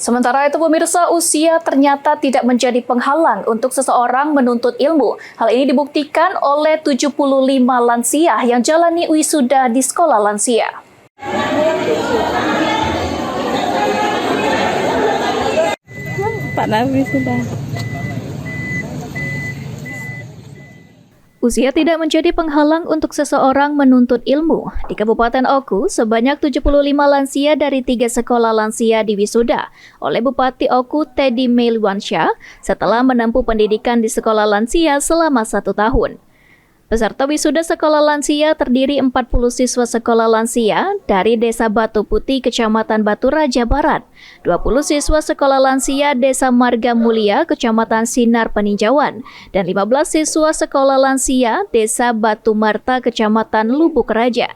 Sementara itu pemirsa, usia ternyata tidak menjadi penghalang untuk seseorang menuntut ilmu. Hal ini dibuktikan oleh 75 lansia yang jalani wisuda di sekolah lansia. Pak Nabi sudah. Usia tidak menjadi penghalang untuk seseorang menuntut ilmu. Di Kabupaten Oku, sebanyak 75 lansia dari 3 sekolah lansia diwisuda oleh Bupati Oku Teddy Melwansyah setelah menempuh pendidikan di sekolah lansia selama 1 tahun. Peserta wisuda sekolah lansia terdiri 40 siswa sekolah lansia dari Desa Batu Putih, Kecamatan Batu Raja Barat, 20 siswa sekolah lansia Desa Marga Mulia, Kecamatan Sinar Peninjauan, dan 15 siswa sekolah lansia Desa Batu Marta, Kecamatan Lubuk Raja.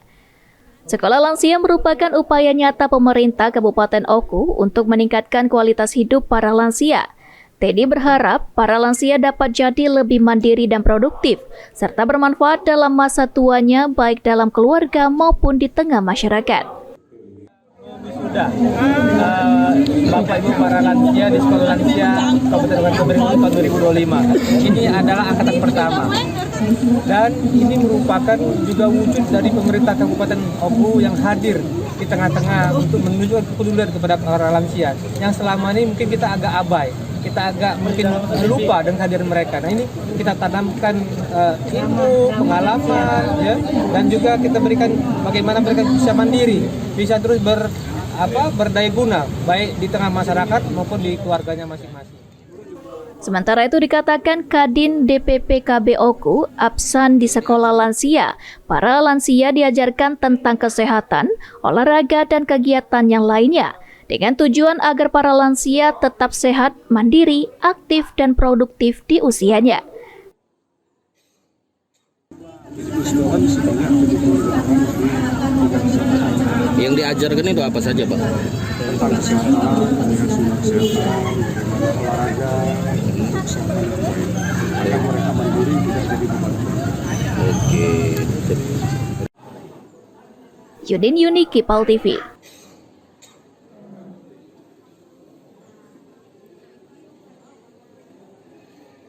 Sekolah lansia merupakan upaya nyata pemerintah Kabupaten Oku untuk meningkatkan kualitas hidup para lansia. Teddy berharap para lansia dapat jadi lebih mandiri dan produktif, serta bermanfaat dalam masa tuanya baik dalam keluarga maupun di tengah masyarakat. Sudah, Bapak Ibu para lansia di Sekolah Lansia Kabupaten Oku tahun 2025. Ini adalah angkatan pertama. Dan ini merupakan juga wujud dari pemerintah Kabupaten Oku yang hadir di tengah-tengah untuk menunjukkan kepedulian kepada para lansia yang selama ini mungkin kita agak abai. Kita agak mungkin lupa dengan kehadiran mereka. Nah, ini kita tanamkan ilmu, pengalaman, ya, dan juga kita berikan bagaimana mereka bisa mandiri, bisa terus berdaya guna, baik di tengah masyarakat maupun di keluarganya masing-masing. Sementara itu dikatakan Kadin DPP KB Oku absen di sekolah lansia. Para lansia diajarkan tentang kesehatan, olahraga, dan kegiatan yang lainnya, dengan tujuan agar para lansia tetap sehat, mandiri, aktif, dan produktif di usianya. Yang diajarkan itu apa saja, Pak? Tentang kesehatan, olahraga, agar mereka mandiri tidak jadi beban. Oke. Yudin Yuni, Kipal TV.